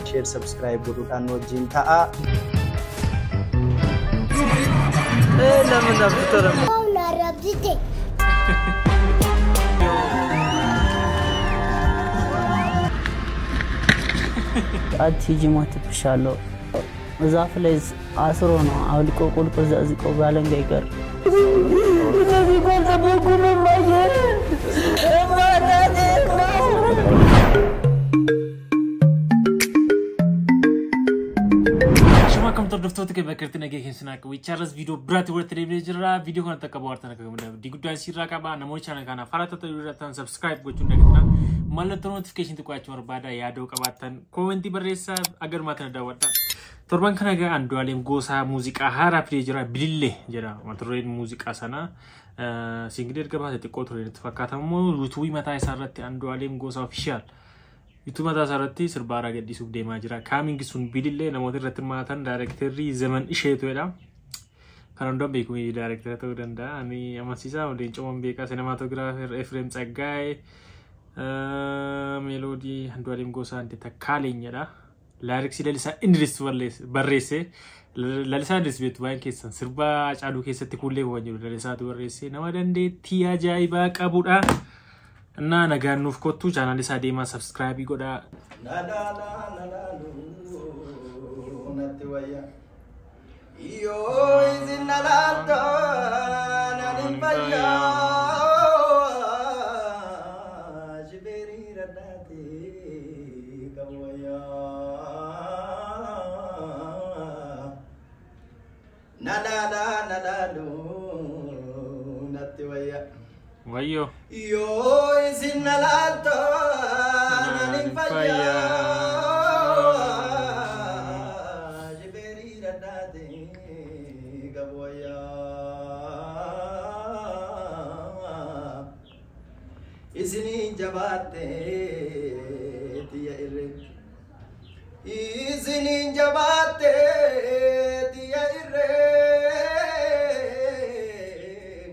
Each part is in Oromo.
Share, subscribe, godhuudhaan wajjin ta'a. أتيجي ما تبشالو مزاف ليز عصرنا أولي كوكول كوزازي كوبالن جيكر نبي كون تبوكو من ماجر ما نادر شما كم تردفتوا كيف بكرتنا جيكين سناك ويشارس فيديو براتي ورا تلفزيون فيديو كنا تكبرتنا كمان دي قدام سيرة كابا نموي channel كنا فرات تلفزيون سبسكرايب قلتنا كنا مالتنا notification تقوى بعدا يادو كباتن كومنتي بريسا أجر ما تنداوتا torban kana ga Andu'aalem Gosaa muuziqaa haaraa fidee jira bilillee jedha maturreen muuziqaa sana singilee gabaasa xiqqoo ture itti fakkaatamu yuutuubii mataa isaa irratti Andu'aalem Gosaa official yuutuubii mataa isaa irratti sirbaaraa gadhiisuuf deemaa jira kaaming sun bilillee namoota irratti hirmaatan daayirektarrii zaman isheetudha kan hundumaa beeku daayirektara ta'uu danda'a ani amansiisaa waliin coman beekaa sinematograafer Efreem Tsaggaayee meeloodii Andu'aalem Gosaa ante takkaaleenyadha Lyrics lalisa Indris barreesse lalisa Indris beetu baay'een keessan sirba Haacaaluu keessatti kullee waan jiru lalisaatu barreesse nama dandeettii ajaa'ibaa qabudha እና nagaan nuuf kottu channel isaa deemaa subscribe godhaa natti wayya iyo isin alaalto nanin fayya jiberi radati kawaya nada do natti wayya wayyo yo isin alaalto nanin fayya jiberi radati kawaya isini jabaate tiya irre isini jabaate tiya irre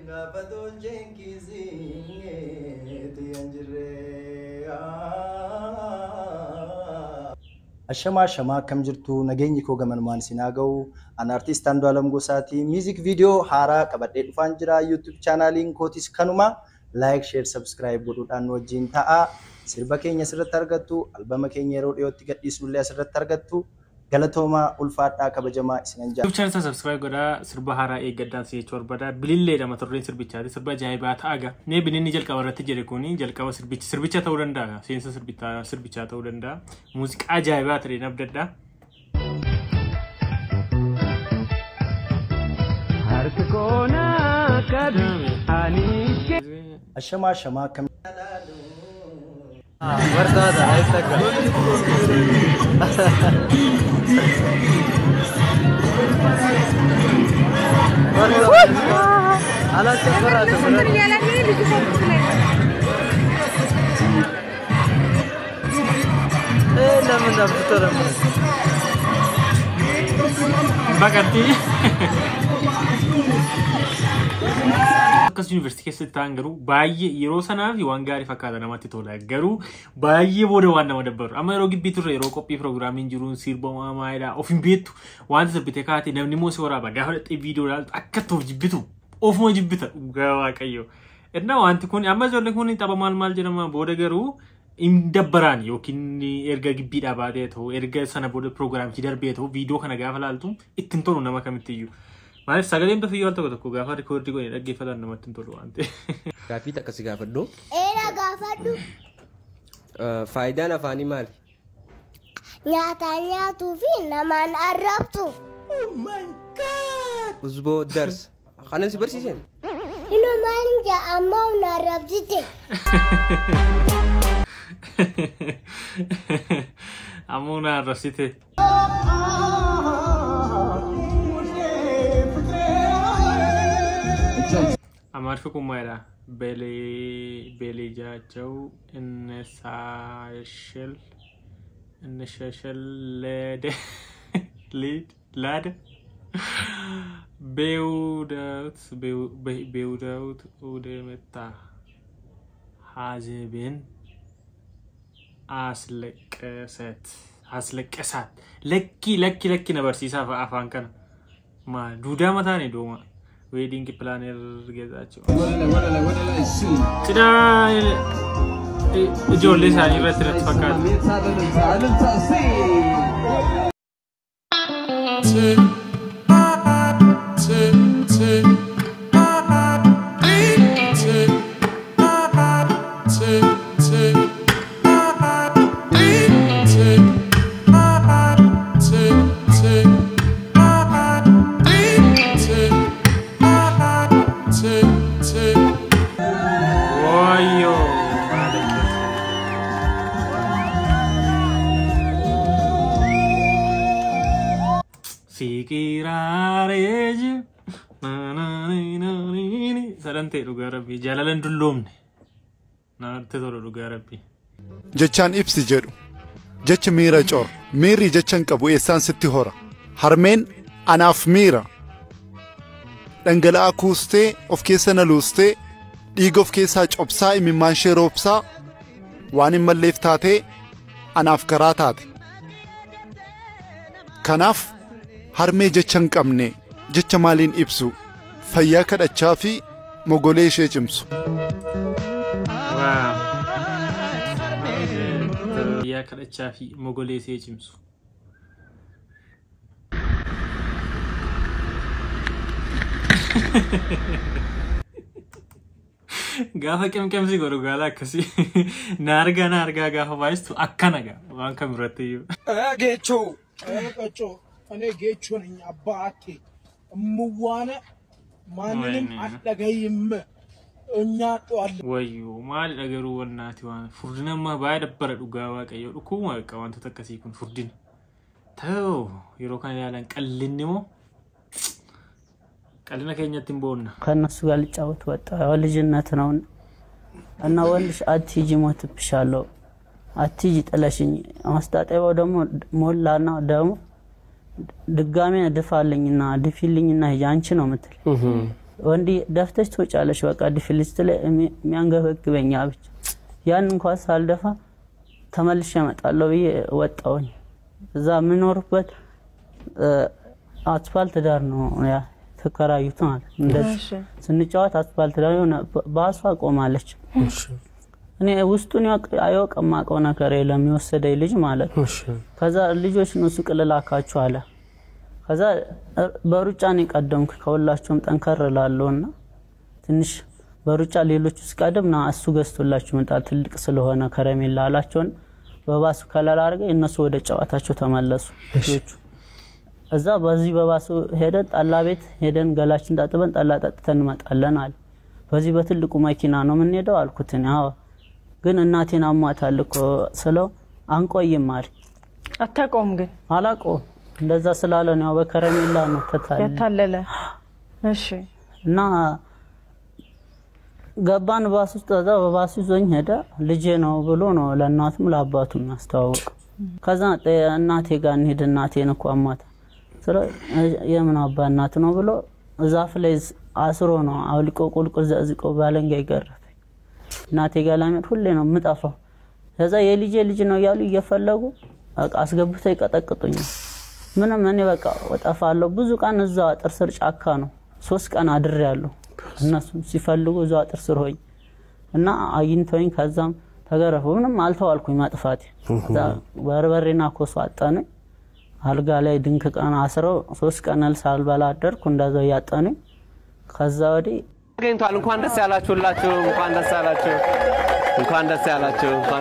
ngabadol jenkizi tiya jirre Ashama kam jirtu nageenyi koo gamanumaan sinagau an artist Andu'aalem Gosaati music video haaraa qabadhee dhufaan jira YouTube channeliin kootis kanuma like share subscribe godhuudhaan wajjin ta'a sirba keenya asirratti argattu albama keenya yeroo dhiyootti gadhiisnullee asirratti argattu galatooma ulfaadhaa kabajamaa isinan jaa YouTube channel subscribe godhaa sirba haaraa eeggadhaan si jechuu barbaada bilillee dama turreen sirbichaati sirba ajaa'ibaa ta'aga mee bininni jalqaba irratti jedhe kuni jalqaba sirbicha ta'uu danda'a seensa sirbichaa ta'uu danda'a muuziqaa ajaa'ibaa ta'e nabdadha harka koona kadu ani ashama kam Verdade, aí tá على السفرات لا من دفتر بقتي Akkas university keessatti ta'an garuu baay'ee yeroo sanaaf waan gaarii fakkaata namatti tola garuu baay'ee booda waan nama dabbaru amma yeroo gibbii turre yeroo qophii pirogiraamiin jiru sirba maamaayidha of hin beektu waan sirbite kaate namni moo si waraaba gaafa dhaqxee viidiyoo ilaaltu akka ta'uuf jibbitu ofuma jibbita dhugaa waaqayyo edna wanti kun amma ijoolleen kun tapha maal jedhama booda garuu hin dabbaraan yookiin erga gibbiidhaa baatee ta'u erga sana booda pirogiraamii darbee ta'u viidiyoo kana gaafa laaltu ittiin tolu nama kamittiyyuu Maaf sagaleen bafiyoo tokko gaafa rekoordii godhee dhaggeeffatan namatti tolu waan ta'eef. Gaafii akkasii gaafadhu. Gaafadhu. Faayidaan afaanii maali? Nyaata nyaatuu fi namaan arrabsu. Oh my god! Uzboo dars. Kanan si barsiisen? Inumaan amma na arrabsite. Amma na arrabsite. Amar Fukumaira Beli Jachau in Sashel lad build out Udemeta has been አስለቀሳት ለኪ ነበር ሲሳፋ አፋን ከነ ማ ዱዳ መታኔ ዶማ ዌዲንግ ፕላነር ገዛቸው ትዳ ጆሌ ሳኒ ረትረት ፈቃድ Sikirarej Sarante Rugarabbi Jalalan Dulomne Narte Toro Rugarabbi Jechan ibsi jedhu jecha miira cor miirri jechan qabu eessaan sitti hora harmeen anaaf miira dhangala'aa kuustee of keessa naluustee dhiiga of keessaa cobsaa imimmaan ishee roobsaa waan hin malleef taatee anaaf garaa taate kanaaf harmee jecha hin qabne jecha maaliin ibsu fayyaa kadhachaa fi mogolee ishee cimsu. Fayyaa kadhachaa fi mogolee ishee cimsu. Gaafa qemqemsi godhu gaala akkasii na argaa gaafa baay'istu akkana gaa waan kam irratti iyyuu. Geechoo Ane geechoo nanya abbaate muwaana maanim adagayim nyaatu alle. Wayyo maal dhagaru wannaati waan furdinamma baay'ee dabbara dhugaa waaqayyo dhukuma akka wantoota akkasii kun furdina. Ta'u yeroo kana yaalan qallinni moo ቀልና ከኛትን ቦና ከነሱ ጋር ልጫወት ወጣ ወልጅነት ነው እና ወልሽ አትጂ ሞትብሻለሁ አትጂ ጥለሽኝ ማስታጠባው ደግሞ ሞላና ደግሞ ድጋሜ ድፋልኝና ድፊልኝና ያንቺ ነው ምትል ወንዲ ደፍተሽ ትወጫለሽ በቃ ድፊልስት ላይ የሚያንገበግበኛ ብቻ ያን እንኳን ሳልደፋ ተመልሼ እመጣለሁ ብዬ ወጣሁኝ እዛ ምኖርበት አስፋልት ዳር ነው ያ ተከራዩት ማለት እንደዚህ ስንጫወት አስፋልት ዳር ነው ባሷ ቆማለች እኔ ውስጡን አያውቅማቀው ነገር የለም ይወሰደኝ ልጅ ማለት ከዛ ልጆች ነው ሱቅ ለላካቸው አለ ከዛ በሩጫ ነው ቀደምኩ ከሁላችሁም ጠንከር ላልውና ትንሽ በሩጫ ሌሎች ስቀደምና እሱ ገዝቶላችሁ መጣል ትልቅ ስለሆነ ከረሜላ አላቸውን በባሱ ከላላ አርገ እነሱ ወደ ጨዋታቸው ተመለሱ ልጆቹ እዛ በዚህ በባሱ ሄደን ጣላ ቤት ሄደን ገላችን ጣጥበን ጣላ ጣጥተን መጣለን አለ በዚህ በትልቁ መኪና ነው ምን ሄደው አልኩትን አዎ ግን እናቴን አሟታል እኮ ስለው አንቆይም አለ አታቆም ግን አላቆም እንደዛ ስላለ ነው በከረሜላ ነው ያታለለ እሺ እና ገባን ባስ ውስጥ እዛ በባስ ይዞኝ ሄደ ልጄ ነው ብሎ ነው ለእናቱም ለአባቱም ያስተዋወቀ ከዛ እናቴ ጋር እንሂድ እናቴን እኮ አሟታ ስለ የምን አባ እናት ነው ብሎ ዛፍ ላይ አስሮ ነው አውልቆ ቁልቁል ዘዝቆ ባለንጋ ይገረፈ እናቴ ጋር ለምን ሁሌ ነው ምጣፋው ከዛ የልጄ ልጅ ነው ያሉ እየፈለጉ አስገብተው ይቀጠቅጡኝ ምንም እኔ በቃ ወጣፋለሁ ብዙ ቀን እዛ አጥር ስር ጫካ ነው 3 ቀን አድር ያለው እነሱ ሲፈልጉ እዛ አጥር ስር ሆይ እና አግኝተውኝ ከዛም ተገረፈ ምንም አልተዋልኩኝ ማጥፋቴ በርበሬና ኮሶ አጣነ አልጋ ላይ ድንክ ቀን አስረው 3 ቀን ሳልበላ አደርኩ እንደዛው ያጣነ ከዛ ወዲ አገኝቷል እንኳን ደስ ያላችሁላችሁ እንኳን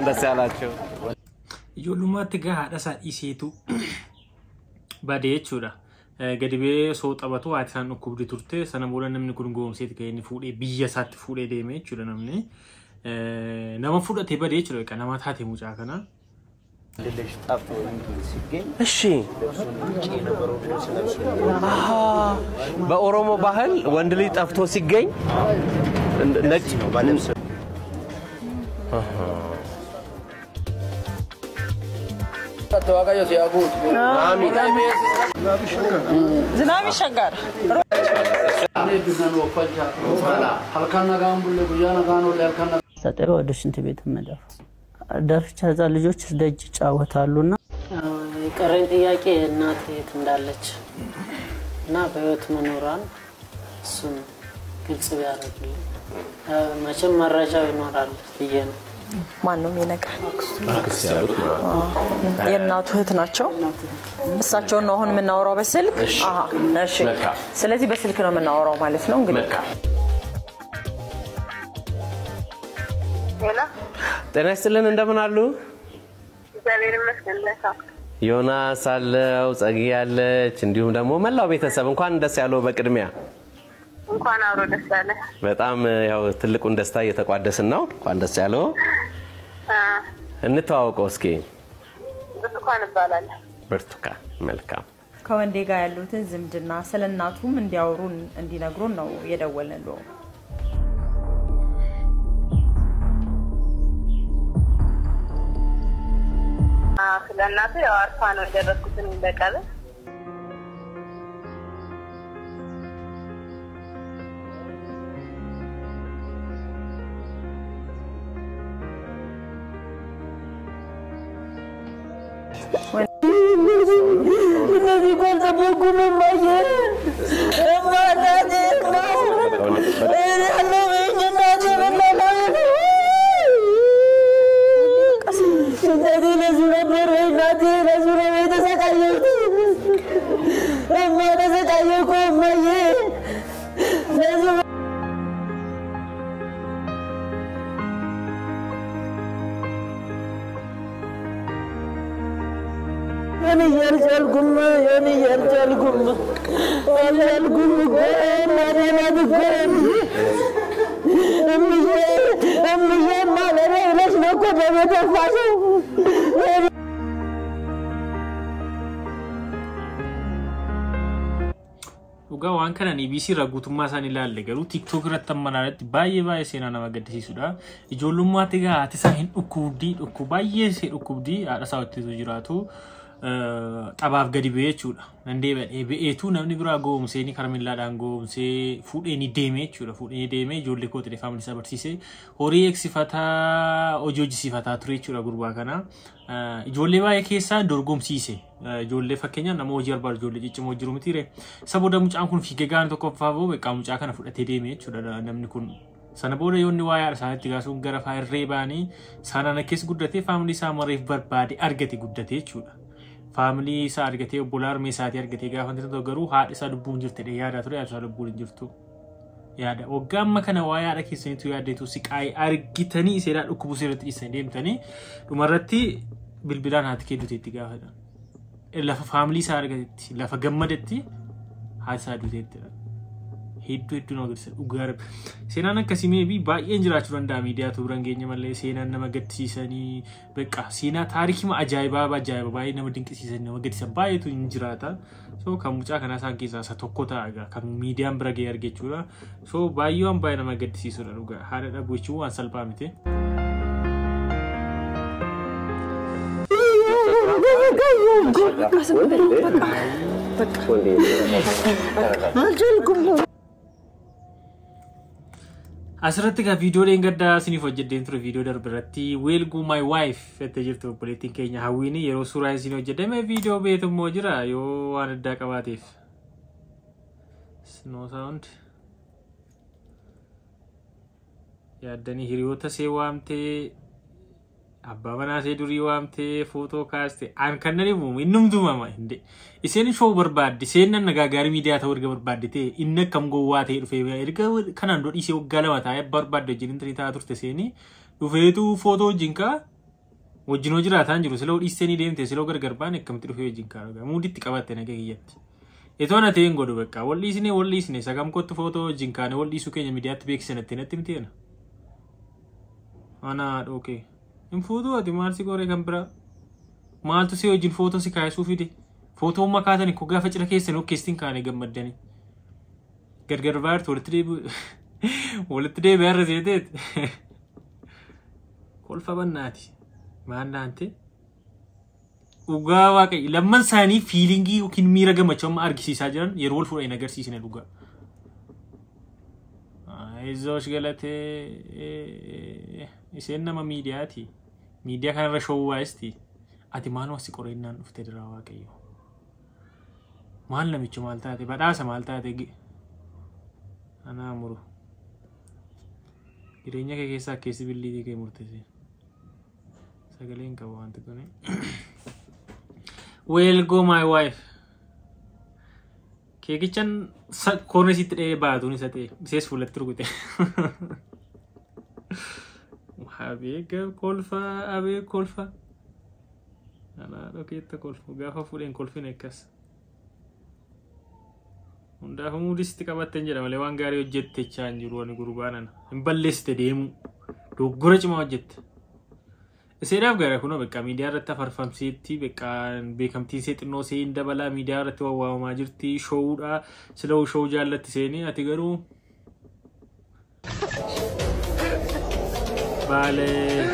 ደስ ያላችሁ ዮሉማት ጋር ዳሳ ኢሴቱ ባዴቹዳ ገድቤ ሶ ጠበቱ አትሳን ኩብዲ ቱርቴ ሰነሞለ ነምን ጉንጎም ሴት ከይኒ ፉዴ ቢየሳት ፉዴ ደሜቹ ለነምን ነማ ፉደቴ ባዴቹ ለካ ነማታቴ ሙጫ ከና ልልሽ ጣፍቶ ሲገኝ እሺ በኦሮሞ ባህል ወንድ ልጅ ጠፍቶ ሲገኝ ነጭ ነው ባለምስ ተዋጋዩ ሲያጉት አሚን ዝናብ ይሸጋር አኔ ቢዘን ወፈጃ ወፈላ halkan nagaan bulle guyana gaano halkan ሰጠው ወደ ሽንት ቤት መደፍ ደርቻ እዛ ልጆች ደጅ ጫወታሉና ቀረኝ ጥያቄ እናቴ የት እንዳለች እና በህይወት መኖሯን እሱን ግልጽ ቢያደርጉልኝ መቼም መረጃው ይኖራል ብዬ ነው። ማንንም ይነግራል የእናቱ እህት ናቸው እሳቸው ነው አሁን የምናወራው በስልክ እሺ ስለዚህ በስልክ ነው የምናወራው ማለት ነው እንግዲህ ጤና ይስጥልን እንደምን አሉ እግዚአብሔር ይመስገን ዮናስ አለው ጸጊ ያለች እንዲሁም ደግሞ መላው ቤተሰብ እንኳን ደስ ያለው በቅድሚያ እንኳን አብሮ ደስ ያለ በጣም ያው ትልቁን ደስታ እየተቋደስን ነው እንኳን ደስ ያለው እንተዋወቀው እስኪ ብርቱካን ይባላል ብርቱካን መልካም ከወንዴ ጋር ያሉትን ዝምድና ስለናቱም እንዲያወሩን እንዲነግሩን ነው የደወልነው ስለናቱ ያው አርፋ ነው የደረስኩትን በቀለ እነዚህ ቆልጠበቁም ማየ እማታቴ uga waan kana EBC ragutummaa isaan ilaalle garuu TikTok irratti ammalatti baay'ee seenaa nama gaddisiisudha ijoollummaatti gaa ati isaa hin dhukku baay'ee see dhukkubdii haadha isaa wajjin jiraatu xabaaf gadi ba'ee jechuudha nandee be'eetu namni biraa goomsee ni karamillaadhaan goomsee fuudhee deemee ijoollee koo ta'e faamilii isaa barsiisee horii eegsifataa hojii hojjisiifataa ture jechuudha gurbaa kana ijoollee baay'ee keessaa dorgomsiise ijoollee fakkeenyaan nama hojii barbaadu ijoollee ciccimoo jiru mitiire sabooda mucaan kun fiigee gaana tokkoffaa boo beekaa mucaa kana fudhatee deemee jechuudha namni kun sana booda yoonni waa yaada isaanitti gaasuun gara faayirree baanii saanaan akkees guddatee faamilii isaa mareef barbaade argate guddatee jechuudha faamilii isaa argatee obbolaa armee isaatii argatee gaafa inni garuu haadha isaa lubbuun jirtedha yaada ture yaada isaa lubbuun hin jirtu yaada waggaa amma kana waa yaada keessaniitu yaaddeetu siqaayii argitanii seeraa dhukkubuu seeratti dhiisanii deemtanii dhumarratti bilbilaan haati kennuteetti gaafadha lafa faamilii isaa argatetti lafa gammadetti haati isaa duuteettidha hedduu agarsiisa dhugaa rabbi seenaan akkasii meebii baay'een jiraachuu danda'a miidiyaa tuuran geenya malee seenaan nama gaddisiisanii beekaa seenaa taarikii ajaa'ibaa baay'ee nama dinqisiisan nama gaddisiisan baay'eetu hin jiraata so kan mucaa kanaa isaan keessaa isa tokko ta'a kan miidiyaan bira ga'ee argachuudha so baay'ee nama gaddisiisudha dhugaa haadha dhabuu jechuun waan salphaa miti. asirratti ga video leen gadda sinif hojjedeen ture video darbiratti will go my wife fette jirtu obboleettiin keenya hawwiini yeroo suuraa isin hojjedame video beetummoo jira yoo waan addaa qabaateef no sound yaaddanii hiriyoota see waamtee abbaa manaa see durii waamtee footoo kaaste aan kannaniifu innumtuu mama hinde iseen show barbaadde seenan nagaagaarii miidiyaa ta'uu erga barbaadde ta'e inni akkam gowwaa ta'e dhufee erga kanaan dhodhiisee waggaa lama taa'ee barbaadde wajjin intarii taa'aa turte seenii dhufeetu footoo wajjin kaa wajjinoo jiraataan jiru siloo dhiisteenii deemte siloo gargar baane akkamitti dhufee wajjin kaa muuditti qabatte naga kiyyatti etoona ta'een godhu bakka walliisne sagamkootti footoo wajjin kaane walliisuu keenya miidiyaatti beeksisanatti natti miteena ana dhokee in foto ati marsi gore kambra maaltu si wajin foto si kaaysu fide foto makaatani ko gaafa cira keessan okkeestin kaane gammadani gargar baart walitti deebi har'a seeteet kolfa bannaati maannaante dhugaa waaqayyo lamman isaanii fiilingii yookiin miira gammachuu amma argisiisaa jiran yeroo wal fuudhan agarsiisne dhugaa izosh galatee iseen nama miidiyaati Media kanarra showuu waayesti. Ati maaloo si qorannaan dhuftee dira waaqayyo. Maal namichi maal taate badhaasa maal taate ana muru. Jireenya kee keessaa keessi billiitii kee murteesse. Sagaleen qabu wanti kun. Well go my wife. Keekichan koornesitti dhee baatuun isa ta'e bisees fuulatti rukute. Abee kolfa. Ana dhokeetta kolfu gaafa fuudheen kolfin akkas. Hundaafuu muudisti qabatten jedha malee waan gaarii hojjettechaa hin jiru ani gurbaanan. Hin balleessite deemu. Doggora cimaa hojjette. Iseedhaaf gara kunoo beekaa miidiyaa irratti afarfamseetti beekaa beekamtii ishee xinnoo ishee hin dabalaa miidiyaa irratti waawwaamamaa jirti shoowuudha sila show jaallatti seenii ati garuu baalee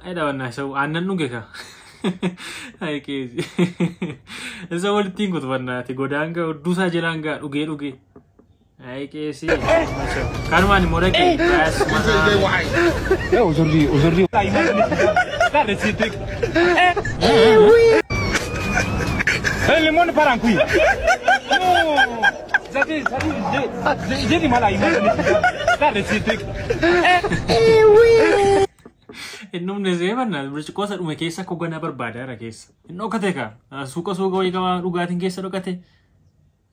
Ada warna show anan nuge ka. Hai kezi. Esa walitti ngut warna ti godanga dusa jelanga uge. Hai kezi. Kan mani morake pas mana. Uzurri. Dale sitik. Limon parangkui. Jadi malah dale sitik. Innum nezeemanna birciqoo isa dhume keessa akka ganaa barbaadaara keessa. Inni dhokate ka suuqa wayii qaba dhugaatiin keessa dhokate.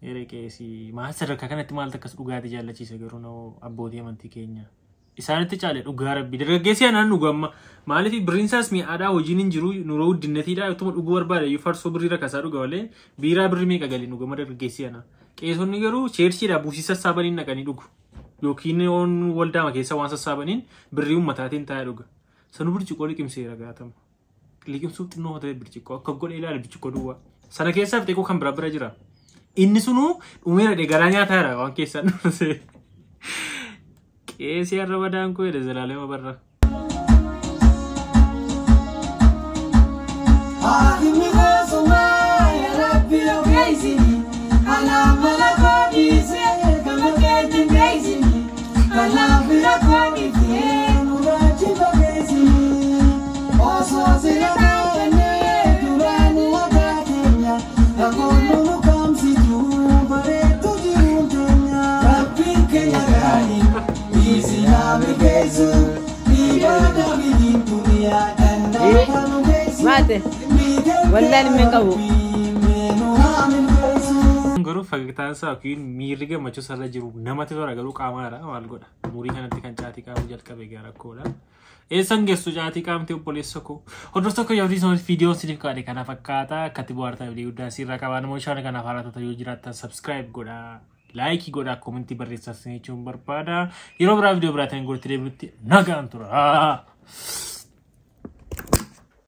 Yeree keessi maal sadarkaa kanatti maal takkas dhugaatii jaallachiisa garuu noo abbootii amantii keenya. Isaanitti caale dhugaa rabbi dargaggeessi anaan dhugamma maaliif birriinsaas mi'aadaa hojiin hin jiru nuroo guddinatiidha utuma dhuguu barbaada yoo farsoo birrii rakkasaa dhuga malee biiraa birrii meeqa galii dhugama dargaggeessi ana. Qeessonni garuu cheerchiidha buusii sassaabaniin naqanii dhugu. Yookiin waldaama keessa waan sassaabaniin birrii ummataatiin taa'ee dhuga. Sanu birciqoo liqimseera gaatama. Liqimsuuf xinnoo ta'e birciqoo akka godhe ilaala birciqoo duwwaa. Sana keessaaf xiqqoo kan bira jira. Inni sunuu dhumeera garaa nyaataara waan keessaan dhufase. Qeesii har'a badaan koo jedhe Zalaalema Barra. Mate, wallahi mengabu. Garuu fakkaataan isaa yookiin miirri gammachuu sarara jiru namatti tola garuu qaamaadha maal godha. Umurii kanatti kan caatii qaamu jalqabe gara koodha. Eessan geessu caatii qaamtee obboleessa koo. Hordoftoota koo yaadii sana viidiyoo siniif kaa'e kana fakkaata. Katti bu'aartaa viidiyoo guddaa sirraa qabaa namoonni shaana kanaaf haala yoo jiraattan subscribe godha. Like godha commenti barreessaa jechuun barbaada. Yeroo biraa viidiyoo biraatiin gurti deebinutti nagaan tura.